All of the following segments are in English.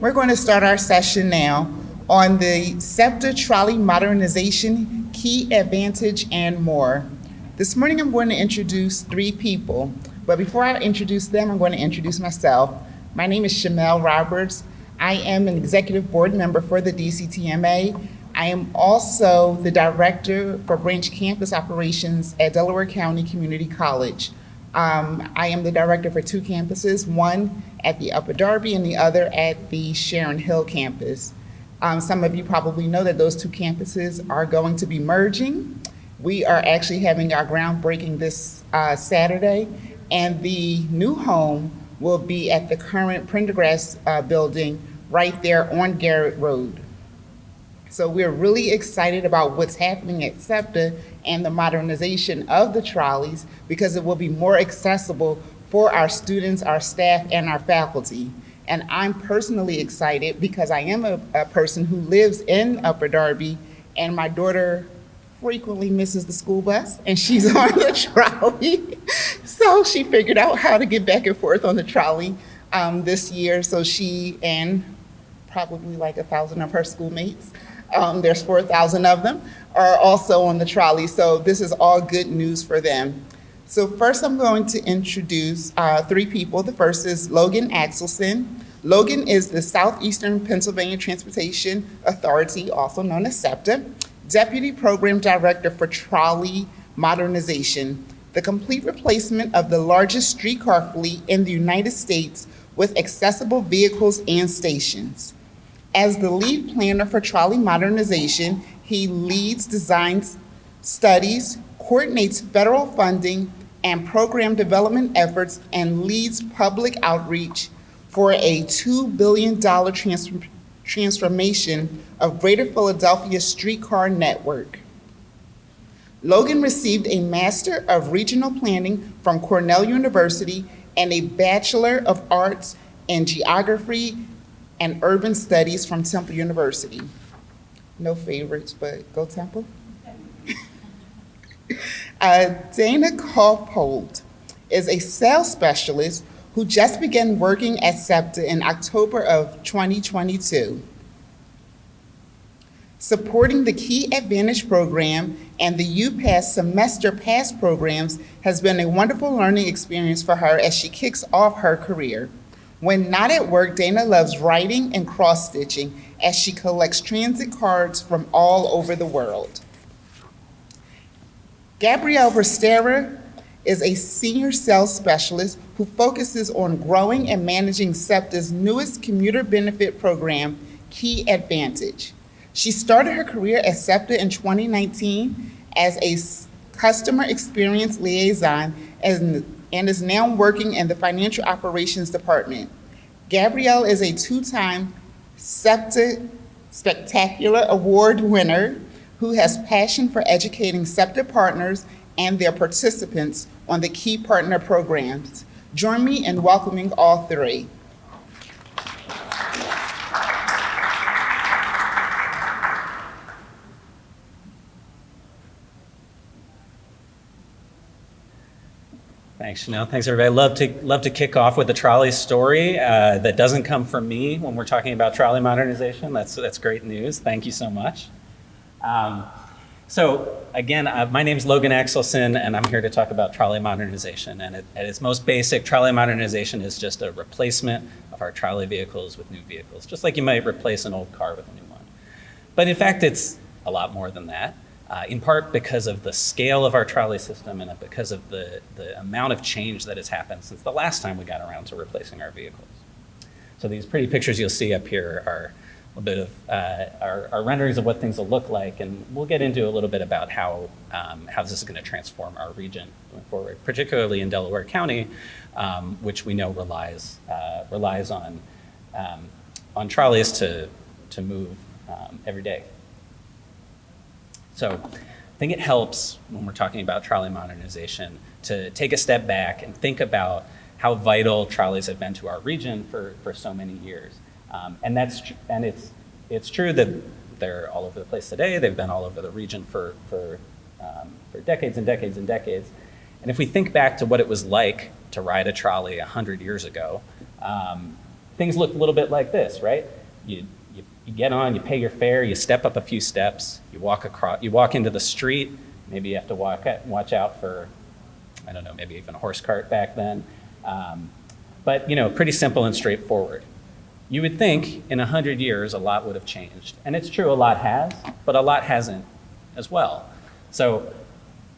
We're going to start our session now on the SEPTA Trolley Modernization, Key Advantage, and more. This morning I'm going to introduce three people, but before I introduce them, I'm going to introduce myself. My name is Shamel Roberts. I am an executive board member for the DCTMA. I am also the director for branch campus operations at Delaware County Community College. I am the director for two campuses, one at the Upper Darby and the other at the Sharon Hill campus. Some of you probably know that those two campuses are going to be merging. We are actually having our groundbreaking this Saturday, and the new home will be at the current Prendergrass building right there on Garrett Road. So we're really excited about what's happening at SEPTA and the modernization of the trolleys because it will be more accessible for our students, our staff, and our faculty. And I'm personally excited because I am a person who lives in Upper Darby, and my daughter frequently misses the school bus, and she's on the trolley. So she figured out how to get back and forth on the trolley this year. So she and probably like 1,000 of her schoolmates, there's 4,000 of them, are also on the trolley. So this is all good news for them. So first I'm going to introduce three people. The first is Logan Axelson. Logan is the Southeastern Pennsylvania Transportation Authority, also known as SEPTA, Deputy Program Director for Trolley Modernization, the complete replacement of the largest streetcar fleet in the United States with accessible vehicles and stations. As the lead planner for trolley modernization, he leads design studies, coordinates federal funding and program development efforts, and leads public outreach for a $2 billion transformation of Greater Philadelphia streetcar network. Logan received a Master of Regional Planning from Cornell University and a Bachelor of Arts in Geography and Urban Studies from Temple University. No favorites, but go Temple. Dana Kaufhold is a sales specialist who just began working at SEPTA in October of 2022. Supporting the Key Advantage program and the UPass Semester Pass programs has been a wonderful learning experience for her as she kicks off her career. When not at work, Dana loves writing and cross-stitching as she collects transit cards from all over the world. Gabrielle Pristera is a senior sales specialist who focuses on growing and managing SEPTA's newest commuter benefit program, Key Advantage. She started her career at SEPTA in 2019 as a customer experience liaison and is now working in the financial operations department. Gabrielle is a two-time SEPTA Spectacular Award winner who has passion for educating SEPTA partners and their participants on the key partner programs. Join me in welcoming all three. Thanks, Chanel. Thanks, everybody. Love to kick off with the trolley story that doesn't come from me when we're talking about trolley modernization. That's great news. Thank you so much. So again, my name's Logan Axelson, and I'm here to talk about trolley modernization. And at its most basic, trolley modernization is just a replacement of our trolley vehicles with new vehicles, just like you might replace an old car with a new one. But in fact, it's a lot more than that. In part because of the scale of our trolley system and because of the amount of change that has happened since the last time we got around to replacing our vehicles. So these pretty pictures you'll see up here are a bit of our renderings of what things will look like, and we'll get into a little bit about how this is going to transform our region going forward, particularly in Delaware County, which we know relies on trolleys to move every day. So I think it helps when we're talking about trolley modernization to take a step back and think about how vital trolleys have been to our region for so many years. And it's true that they're all over the place today. They've been all over the region for decades and decades and decades. And if we think back to what it was like to ride a trolley 100 years ago, things look a little bit like this, right? you get on, you pay your fare, you step up a few steps, you walk into the street. Maybe you have to watch out for, I don't know, maybe even a horse cart back then. But pretty simple and straightforward. You would think in 100 years a lot would have changed. And it's true, a lot has, but a lot hasn't as well. So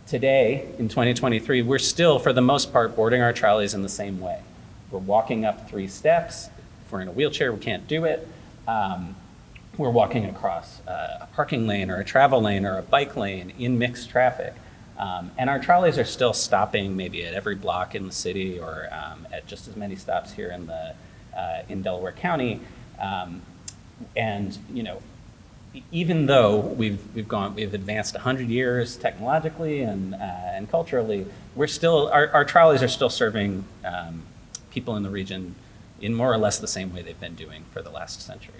today, in 2023, we're still, for the most part, boarding our trolleys in the same way. We're walking up 3 steps. If we're in a wheelchair, we can't do it. We're walking across a parking lane or a travel lane or a bike lane in mixed traffic. And our trolleys are still stopping maybe at every block in the city or at just as many stops here in Delaware County. And even though we've advanced 100 years technologically and culturally, we're still, our trolleys are still serving people in the region in more or less the same way they've been doing for the last century.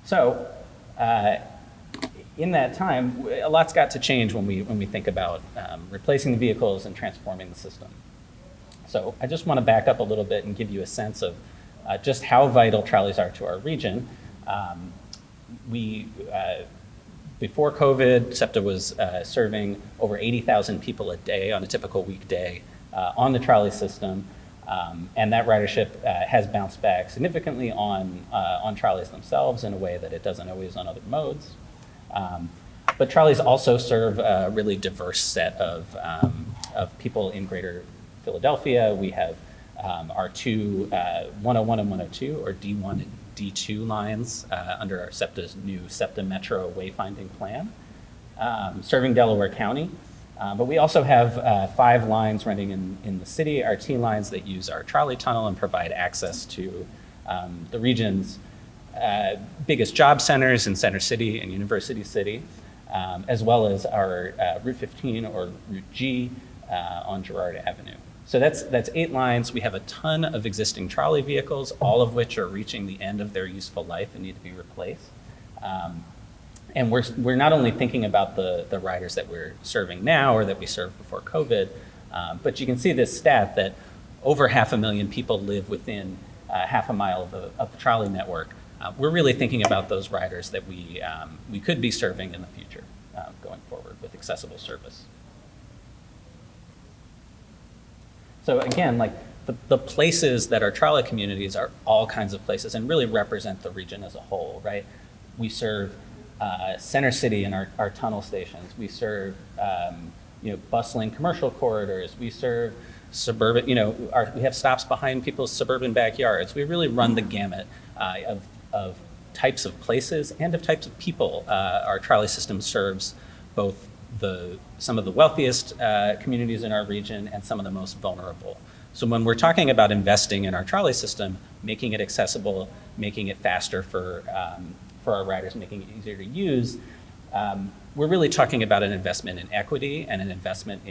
So in that time, a lot's got to change when we think about replacing the vehicles and transforming the system. So I just want to back up a little bit and give you a sense of just how vital trolleys are to our region. Before COVID, SEPTA was serving over 80,000 people a day on a typical weekday on the trolley system. And that ridership has bounced back significantly on trolleys themselves in a way that it doesn't always on other modes. But trolleys also serve a really diverse set of people in greater Philadelphia. We have our two 101 and 102, or D1 and D2 lines under our SEPTA's new SEPTA Metro wayfinding plan, serving Delaware County. But we also have 5 lines running in the city, our T lines that use our trolley tunnel and provide access to the region's biggest job centers in Center City and University City, as well as our Route 15 or Route G on Girard Avenue. So that's 8 lines. We have a ton of existing trolley vehicles, all of which are reaching the end of their useful life and need to be replaced. And we're not only thinking about the riders that we're serving now or that we served before COVID, but you can see this stat that over 500,000 people live within half a mile of the trolley network. We're really thinking about those riders that we could be serving in the future going forward with accessible service. So again, like the places that are trolley communities are all kinds of places and really represent the region as a whole, right? We serve Center City in our tunnel stations. We serve bustling commercial corridors. We serve suburban, we have stops behind people's suburban backyards. We really run the gamut of types of places and of types of people. Our trolley system serves both some of the wealthiest communities in our region and some of the most vulnerable. So when we're talking about investing in our trolley system, making it accessible, making it faster for our riders, making it easier to use, we're really talking about an investment in equity and an investment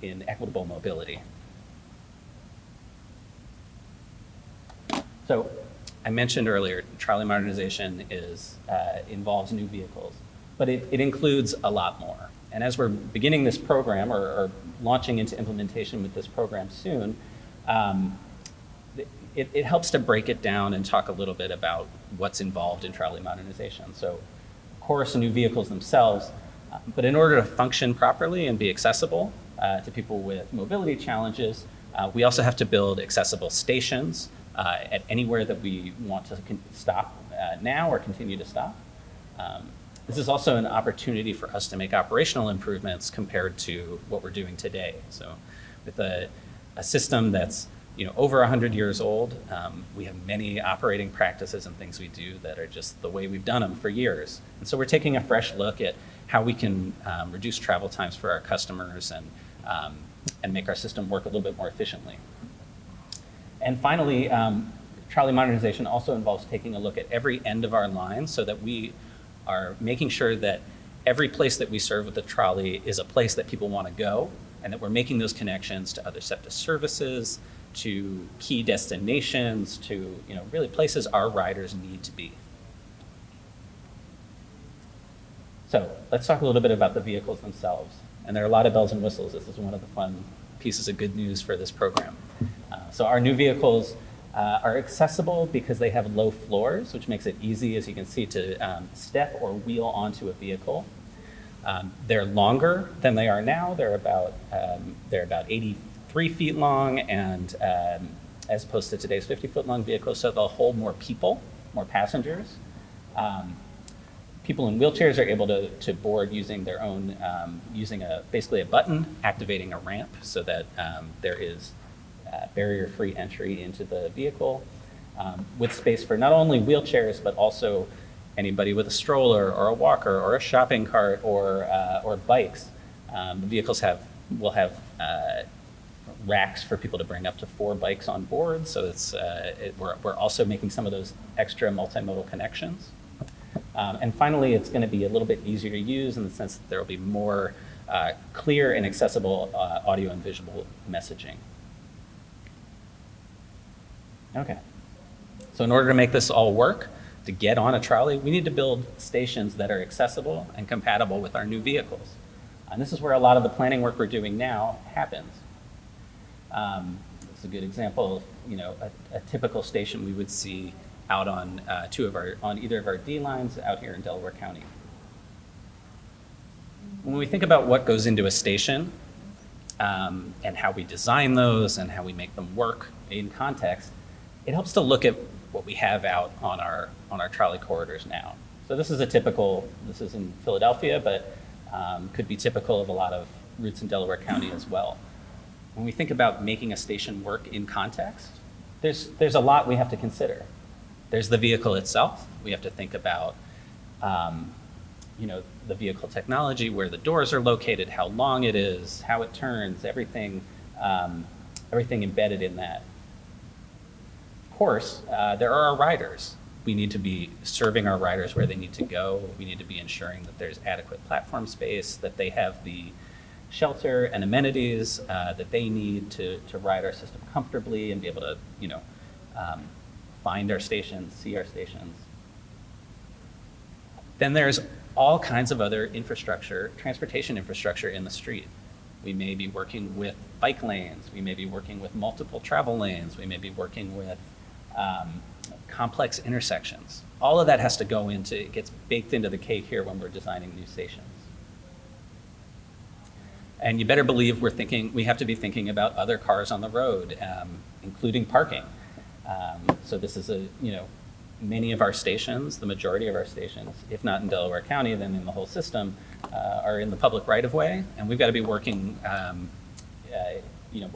in equitable mobility. So I mentioned earlier, trolley modernization involves new vehicles, but it includes a lot more. And as we're beginning this program or launching into implementation with this program soon, it helps to break it down and talk a little bit about what's involved in trolley modernization. So, of course, new vehicles themselves, but in order to function properly and be accessible to people with mobility challenges, we also have to build accessible stations at anywhere that we want to stop now or continue to stop. This is also an opportunity for us to make operational improvements compared to what we're doing today. So with a system that's over 100 years old, we have many operating practices and things we do that are just the way we've done them for years. And so we're taking a fresh look at how we can reduce travel times for our customers and make our system work a little bit more efficiently. And finally, trolley modernization also involves taking a look at every end of our line so that we are making sure that every place that we serve with the trolley is a place that people want to go, and that we're making those connections to other SEPTA services, to key destinations, to really places our riders need to be. So let's talk a little bit about the vehicles themselves. And there are a lot of bells and whistles. This is one of the fun pieces of good news for this program. So our new vehicles are accessible because they have low floors, which makes it easy, as you can see, to step or wheel onto a vehicle. They're longer than they are now. They're about 83 feet long, and as opposed to today's 50-foot long vehicles, so they'll hold more people, more passengers. People in wheelchairs are able to board using their own, basically a button, activating a ramp so that there is barrier-free entry into the vehicle with space for not only wheelchairs, but also anybody with a stroller or a walker or a shopping cart or bikes. The vehicles will have racks for people to bring up to 4 bikes on board, so we're also making some of those extra multimodal connections. And finally, it's going to be a little bit easier to use in the sense that there will be more clear and accessible audio and visual messaging. Okay, so in order to make this all work, to get on a trolley, we need to build stations that are accessible and compatible with our new vehicles. And this is where a lot of the planning work we're doing now happens. It's a good example of a typical station we would see out on either of our D lines out here in Delaware County. When we think about what goes into a station and how we design those and how we make them work in context, it helps to look at what we have out on our trolley corridors now. So this is in Philadelphia, but could be typical of a lot of routes in Delaware County as well. When we think about making a station work in context, there's a lot we have to consider. There's the vehicle itself. We have to think about the vehicle technology, where the doors are located, how long it is, how it turns, everything embedded in that. Of course, there are our riders. We need to be serving our riders where they need to go. We need to be ensuring that there's adequate platform space, that they have the shelter and amenities that they need to ride our system comfortably and be able to, find our stations, see our stations. Then there's all kinds of other infrastructure, transportation infrastructure in the street. We may be working with bike lanes. We may be working with multiple travel lanes. We may be working with complex intersections. All of that has to go it gets baked into the cake here when we're designing new stations. And you better believe we have to be thinking about other cars on the road, including parking. So this is many of our stations, the majority of our stations, if not in Delaware County, then in the whole system, are in the public right-of-way, and we've got to be working,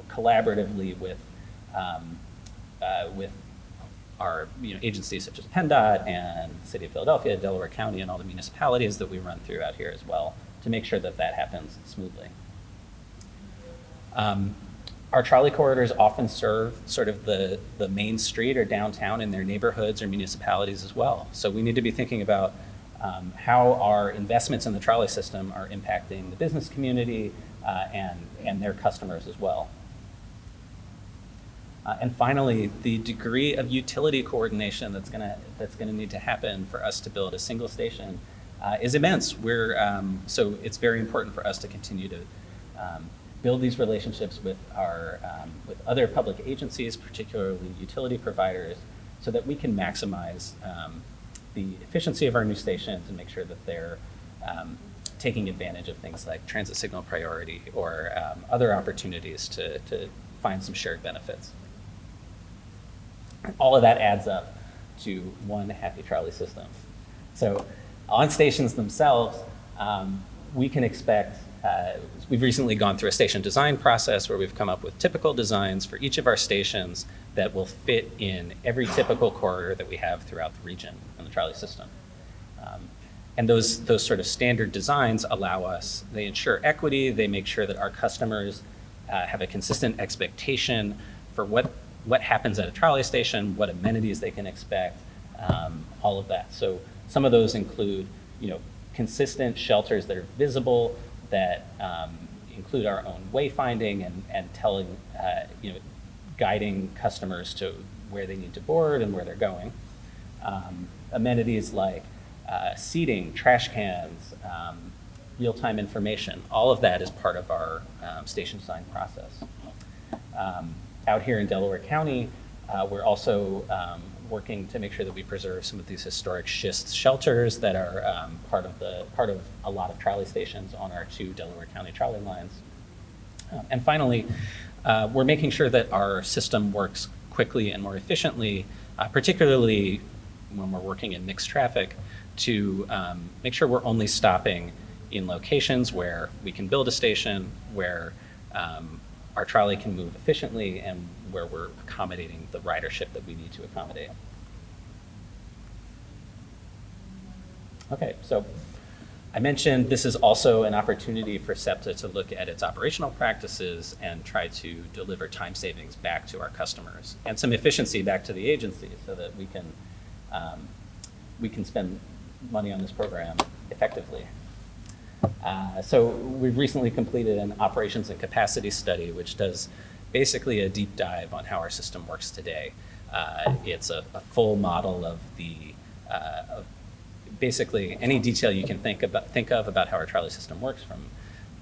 collaboratively with our agencies such as PennDOT and the City of Philadelphia, Delaware County, and all the municipalities that we run through out here as well to make sure that happens smoothly. Our trolley corridors often serve sort of the main street or downtown in their neighborhoods or municipalities as well. So we need to be thinking about how our investments in the trolley system are impacting the business community and their customers as well. And finally, the degree of utility coordination that's gonna need to happen for us to build a single station is immense. So it's very important for us to continue to build these relationships with with other public agencies, particularly utility providers, so that we can maximize the efficiency of our new stations and make sure that they're taking advantage of things like transit signal priority or other opportunities to find some shared benefits. All of that adds up to one happy trolley system. So on stations themselves, we can expect, we've recently gone through a station design process where we've come up with typical designs for each of our stations that will fit in every typical corridor that we have throughout the region in the trolley system. And those sort of standard designs they ensure equity, they make sure that our customers have a consistent expectation for what happens at a trolley station, what amenities they can expect, all of that. So some of those include, consistent shelters that are visible, that include our own wayfinding and telling, guiding customers to where they need to board and where they're going. Amenities like seating, trash cans, real-time information, all of that is part of our station design process. Out here in Delaware County, We're also working to make sure that we preserve some of these historic schist shelters that are part of a lot of trolley stations on our 2 Delaware County trolley lines. And finally, we're making sure that our system works quickly and more efficiently, particularly when we're working in mixed traffic, to make sure we're only stopping in locations where we can build a station, where our trolley can move efficiently, and where we're accommodating the ridership that we need to accommodate. Okay, so I mentioned this is also an opportunity for SEPTA to look at its operational practices and try to deliver time savings back to our customers and some efficiency back to the agency so that we can spend money on this program effectively. So we've recently completed an operations and capacity study, which does basically a deep dive on how our system works today. It's a full model of basically any detail you can think of about how our trolley system works, from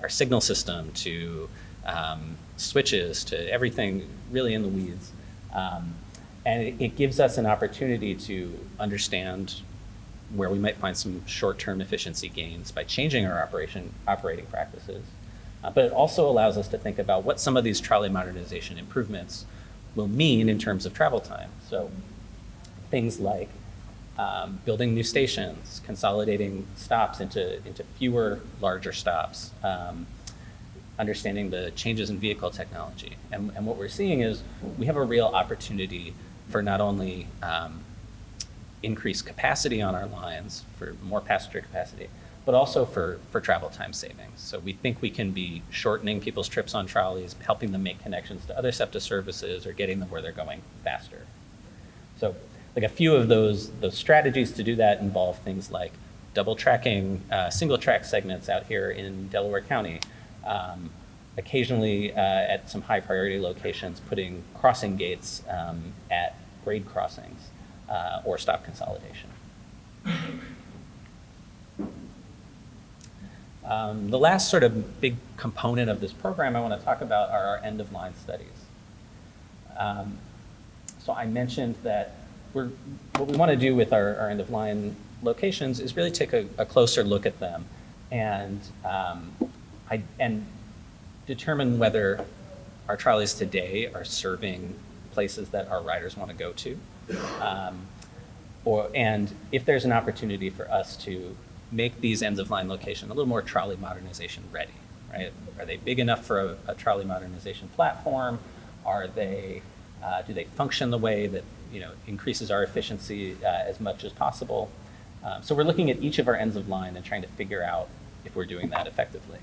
our signal system to switches to everything really in the weeds. And it gives us an opportunity to understand where we might find some short-term efficiency gains by changing our operating practices. But it also allows us to think about what some of these trolley modernization improvements will mean in terms of travel time. So things like building new stations, consolidating stops into fewer, larger stops, understanding the changes in vehicle technology. And what we're seeing is we have a real opportunity for not only increased capacity on our lines, for more passenger capacity, but also for travel time savings. So we think we can be shortening people's trips on trolleys, helping them make connections to other SEPTA services, or getting them where they're going faster. So like a few of those strategies to do that involve things like double tracking single track segments out here in Delaware County, occasionally at some high priority locations, putting crossing gates at grade crossings or stop consolidation. The last sort of big component of this program I want to talk about are our end-of-line studies. So I mentioned that what we want to do with our end-of-line locations is really take a closer look at them and determine whether our trolleys today are serving places that our riders want to go to, and if there's an opportunity for us to make these ends-of-line locations a little more trolley modernization ready, right? Are they big enough for a trolley modernization platform? Do they function the way that increases our efficiency as much as possible? So we're looking at each of our ends of line and trying to figure out if we're doing that effectively.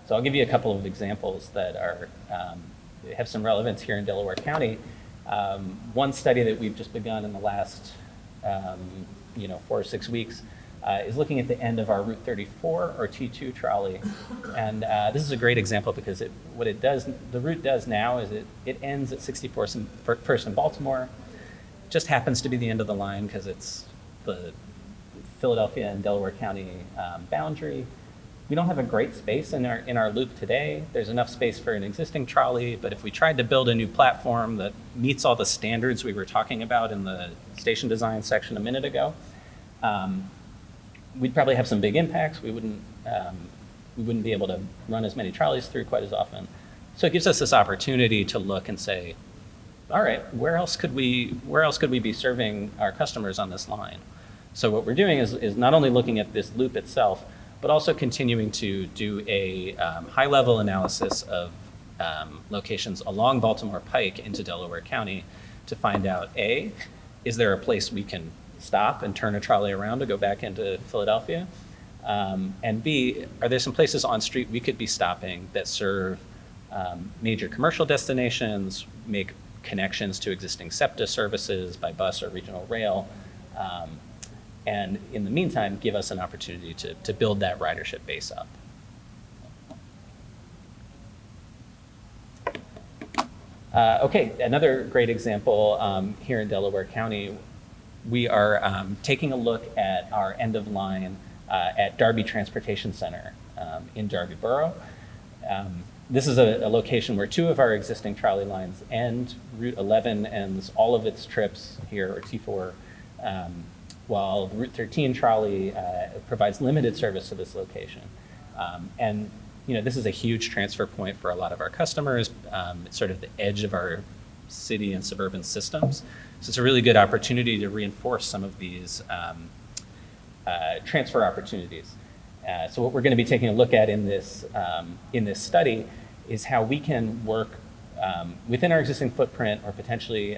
So I'll give you a couple of examples that have some relevance here in Delaware County. One study that we've just begun in the last 4 or 6 weeks is looking at the end of our Route 34 or T2 trolley. And this is a great example because the route does now is it ends at 64st and Baltimore. It just happens to be the end of the line because it's the Philadelphia and Delaware County boundary. We don't have a great space in our loop today. There's enough space for an existing trolley, but if we tried to build a new platform that meets all the standards we were talking about in the station design section a minute ago, we'd probably have some big impacts. We wouldn't be able to run as many trolleys through quite as often. So it gives us this opportunity to look and say, all right, where else could we be serving our customers on this line? So what we're doing is not only looking at this loop itself, but also continuing to do a high-level analysis of locations along Baltimore Pike into Delaware County to find out, A, is there a place we can stop and turn a trolley around to go back into Philadelphia? And B, are there some places on street we could be stopping that serve major commercial destinations, make connections to existing SEPTA services by bus or regional rail, and in the meantime, give us an opportunity to build that ridership base up. Okay, another great example here in Delaware County, we are taking a look at our end of line at Darby Transportation Center in Darby Borough. This is a location where two of our existing trolley lines end. Route 11 ends all of its trips here, or T4, while the Route 13 trolley provides limited service to this location. And this is a huge transfer point for a lot of our customers. It's sort of the edge of our city and suburban systems. So it's a really good opportunity to reinforce some of these transfer opportunities. So what we're going to be taking a look at in this study is how we can work within our existing footprint, or potentially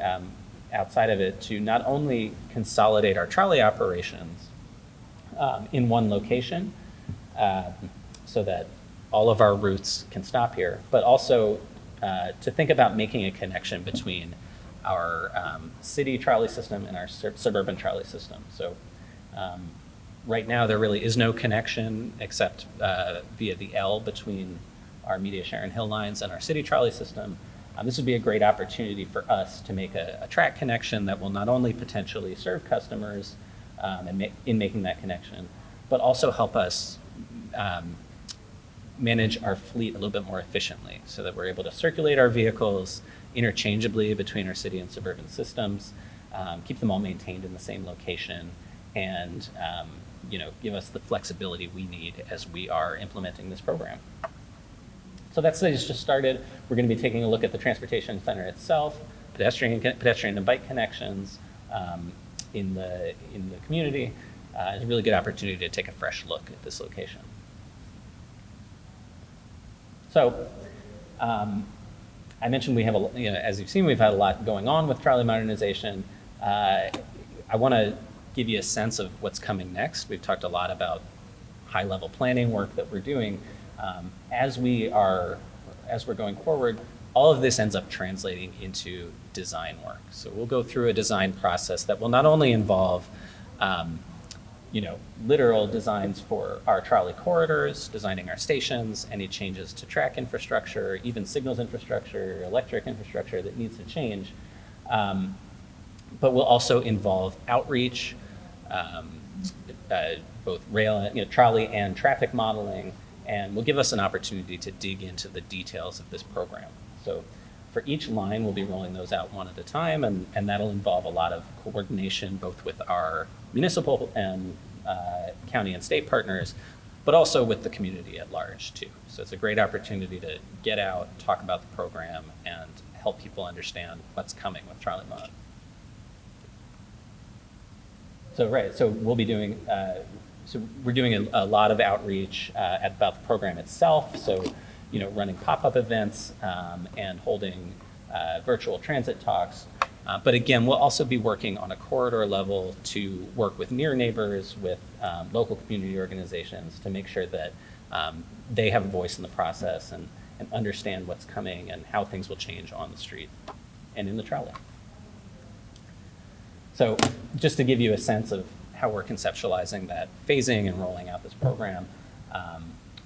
outside of it, to not only consolidate our trolley operations in one location so that all of our routes can stop here, but also to think about making a connection between our city trolley system and our suburban trolley system. So right now, there really is no connection except via the L between our Media Sharon Hill lines and our city trolley system. This would be a great opportunity for us to make a track connection that will not only potentially serve customers in making that connection, but also help us manage our fleet a little bit more efficiently, so that we're able to circulate our vehicles interchangeably between our city and suburban systems, keep them all maintained in the same location, and give us the flexibility we need as we are implementing this program. So that study's just started. We're going to be taking a look at the transportation center itself, pedestrian and bike connections in the community. It's a really good opportunity to take a fresh look at this location. So I mentioned we have, as you've seen, we've had a lot going on with trolley modernization. I want to give you a sense of what's coming next. We've talked a lot about high-level planning work that we're doing. As we're going forward, all of this ends up translating into design work. So we'll go through a design process that will not only involve literal designs for our trolley corridors, designing our stations, any changes to track infrastructure, even signals infrastructure, electric infrastructure that needs to change, but will also involve outreach, both rail, trolley and traffic modeling, and will give us an opportunity to dig into the details of this program. So for each line, we'll be rolling those out one at a time, and that'll involve a lot of coordination, both with our municipal and county and state partners, but also with the community at large too. So it's a great opportunity to get out, talk about the program, and help people understand what's coming with Trolley Mod. So we'll be doing, we're doing a lot of outreach about the program itself. So, running pop-up events and holding virtual transit talks. But again, we'll also be working on a corridor level to work with near neighbors, with local community organizations, to make sure that they have a voice in the process and understand what's coming and how things will change on the street and in the trolley. So just to give you a sense of how we're conceptualizing that phasing and rolling out this program,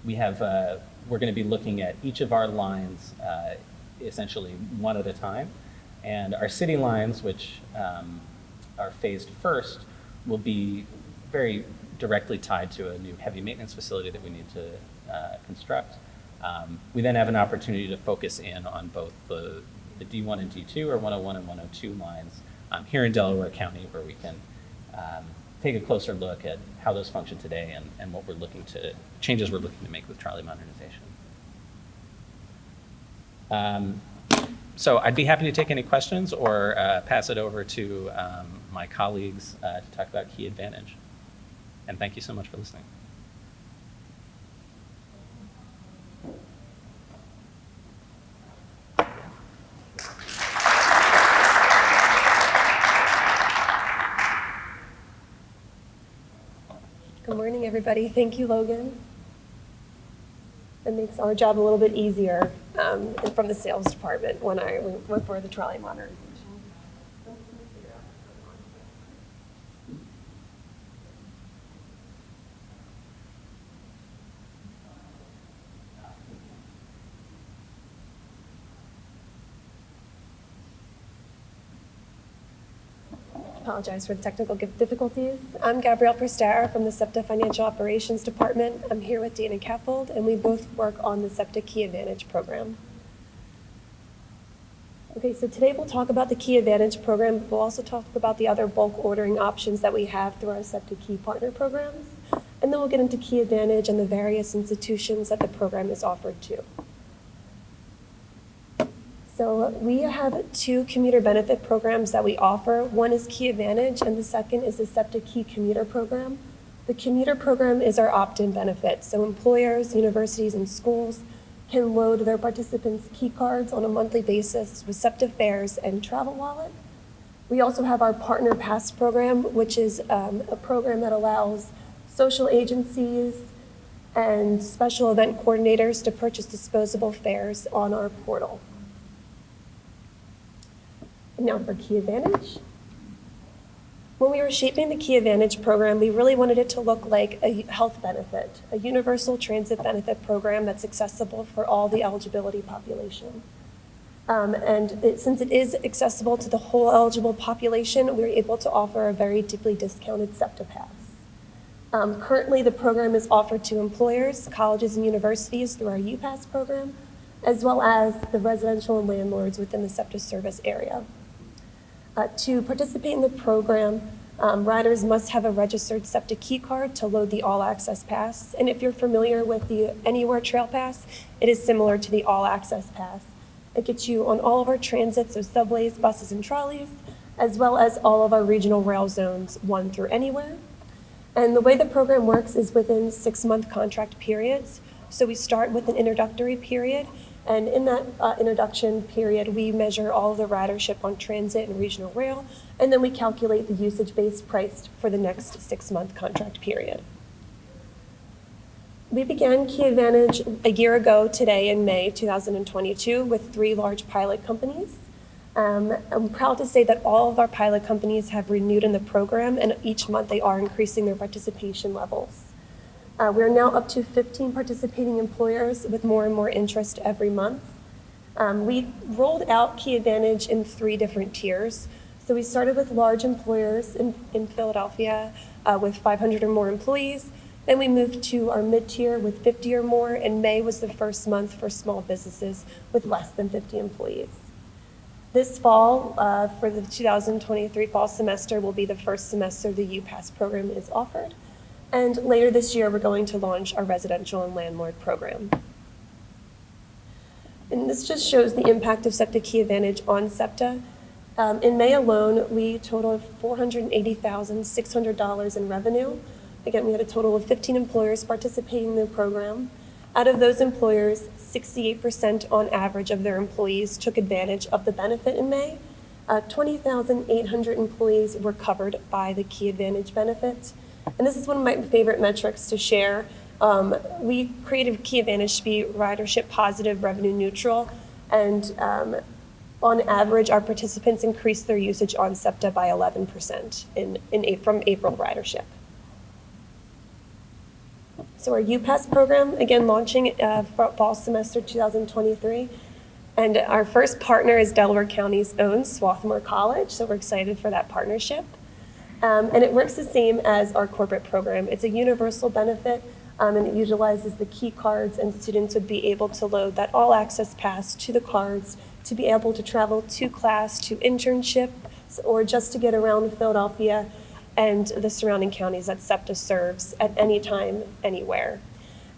we're going to be looking at each of our lines essentially one at a time. And our city lines, which are phased first, will be very directly tied to a new heavy maintenance facility that we need to construct. We then have an opportunity to focus in on both the D1 and D2, or 101 and 102 lines here in Delaware County, where we can take a closer look at how those function today and what changes we're looking to make with trolley modernization. So I'd be happy to take any questions or pass it over to my colleagues to talk about Key Advantage. And thank you so much for listening. Good morning, everybody. Thank you, Logan. It makes our job a little bit easier from the sales department when I went for the trolley modernization. Apologize for the technical difficulties. I'm Gabrielle Pristera from the SEPTA Financial Operations Department. I'm here with Dana Kaufhold, and we both work on the SEPTA Key Advantage program. Okay, so today we'll talk about the Key Advantage program, but we'll also talk about the other bulk ordering options that we have through our SEPTA Key Partner programs. And then we'll get into Key Advantage and the various institutions that the program is offered to. So we have two commuter benefit programs that we offer. One is Key Advantage, and the second is the SEPTA Key Commuter Program. The commuter program is our opt-in benefit. So employers, universities, and schools can load their participants' key cards on a monthly basis with SEPTA Fares and Travel Wallet. We also have our Partner Pass program, which is a program that allows social agencies and special event coordinators to purchase disposable fares on our portal. And now for Key Advantage. When we were shaping the Key Advantage program, we really wanted it to look like a health benefit, a universal transit benefit program that's accessible for all the eligibility population. Since it is accessible to the whole eligible population, we were able to offer a very deeply discounted SEPTA Pass. Currently, the program is offered to employers, colleges, and universities through our UPass program, as well as the residential and landlords within the SEPTA service area. To participate in the program, riders must have a registered SEPTA key card to load the All Access Pass. And if you're familiar with the Anywhere Trail Pass, it is similar to the All Access Pass. It gets you on all of our transits, so subways, buses, and trolleys, as well as all of our regional rail zones, 1 through Anywhere. And the way the program works is within 6-month contract periods. So we start with an introductory period, and in that introduction period, we measure all of the ridership on transit and regional rail, and then we calculate the usage-based price for the next 6-month contract period. We began Key Advantage a year ago today in May 2022 with 3 large pilot companies. I'm proud to say that all of our pilot companies have renewed in the program, and each month they are increasing their participation levels. We're now up to 15 participating employers with more and more interest every month. We rolled out Key Advantage in 3 different tiers. So we started with large employers in Philadelphia with 500 or more employees. Then we moved to our mid-tier with 50 or more, and May was the first month for small businesses with less than 50 employees. This fall, for the 2023 fall semester, will be the first semester the UPass program is offered. And later this year, we're going to launch our residential and landlord program. And this just shows the impact of SEPTA Key Advantage on SEPTA. In May alone, we totaled $480,600 in revenue. Again, we had a total of 15 employers participating in the program. Out of those employers, 68% on average of their employees took advantage of the benefit in May. 20,800 employees were covered by the Key Advantage benefit. And this is one of my favorite metrics to share. We created Key Advantage to be ridership positive, revenue neutral, and on average, our participants increased their usage on SEPTA by 11% from April ridership. So our UPass program, again, launching for fall semester 2023. And our first partner is Delaware County's own Swarthmore College, so we're excited for that partnership. And it works the same as our corporate program. It's a universal benefit, and it utilizes the key cards, and students would be able to load that all access pass to the cards to be able to travel to class, to internships, or just to get around Philadelphia and the surrounding counties that SEPTA serves at any time, anywhere.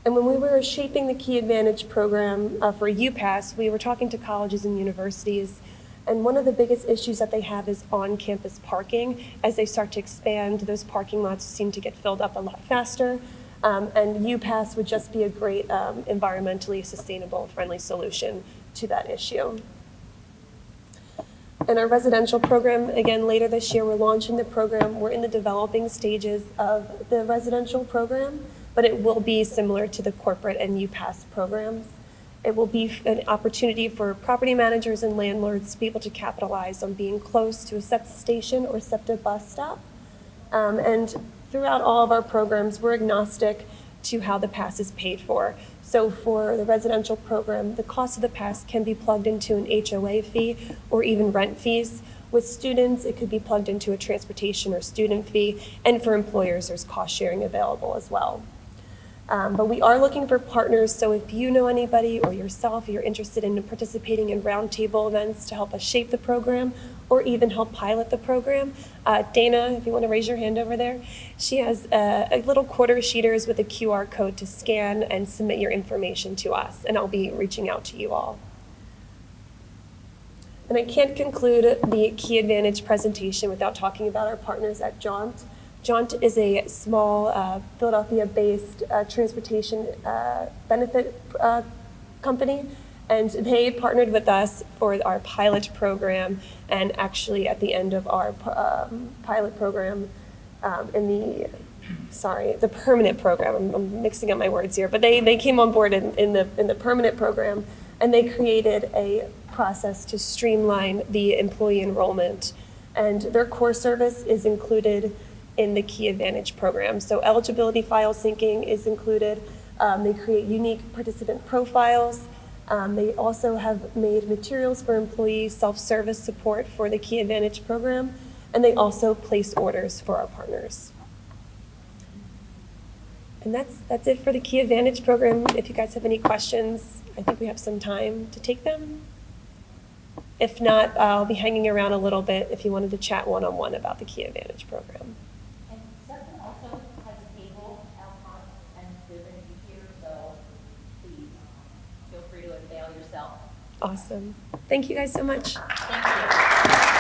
And when we were shaping the Key Advantage program for UPass, we were talking to colleges and universities. And one of the biggest issues that they have is on-campus parking. As they start to expand, those parking lots seem to get filled up a lot faster. And UPass would just be a great environmentally sustainable, friendly solution to that issue. And our residential program, again, later this year, we're launching the program. We're in the developing stages of the residential program, but it will be similar to the corporate and UPass programs. It will be an opportunity for property managers and landlords to be able to capitalize on being close to a SEPTA station or SEPTA bus stop. And throughout all of our programs, we're agnostic to how the pass is paid for. So for the residential program, the cost of the pass can be plugged into an HOA fee or even rent fees. With students, it could be plugged into a transportation or student fee, and for employers, there's cost sharing available as well. But we are looking for partners, so if you know anybody or yourself, you're interested in participating in roundtable events to help us shape the program or even help pilot the program, Dana, if you want to raise your hand over there, she has a little quarter sheeters with a QR code to scan and submit your information to us, and I'll be reaching out to you all. And I can't conclude the Key Advantage presentation without talking about our partners at Jaunt. Jaunt is a small Philadelphia-based transportation benefit company, and they partnered with us for our pilot program, and actually at the end of our pilot program the permanent program, I'm mixing up my words here, but they came on board in the permanent program, and they created a process to streamline the employee enrollment, and their core service is included in the Key Advantage program. So eligibility file syncing is included. They create unique participant profiles. They also have made materials for employee self-service support for the Key Advantage program, and they also place orders for our partners. And that's it for the Key Advantage program. If you guys have any questions, I think we have some time to take them. If not, I'll be hanging around a little bit if you wanted to chat one-on-one about the Key Advantage program. And SEPTA also has a table out front, and they're going to be here, so please feel free to avail yourself. Awesome. Thank you guys so much. Thank you.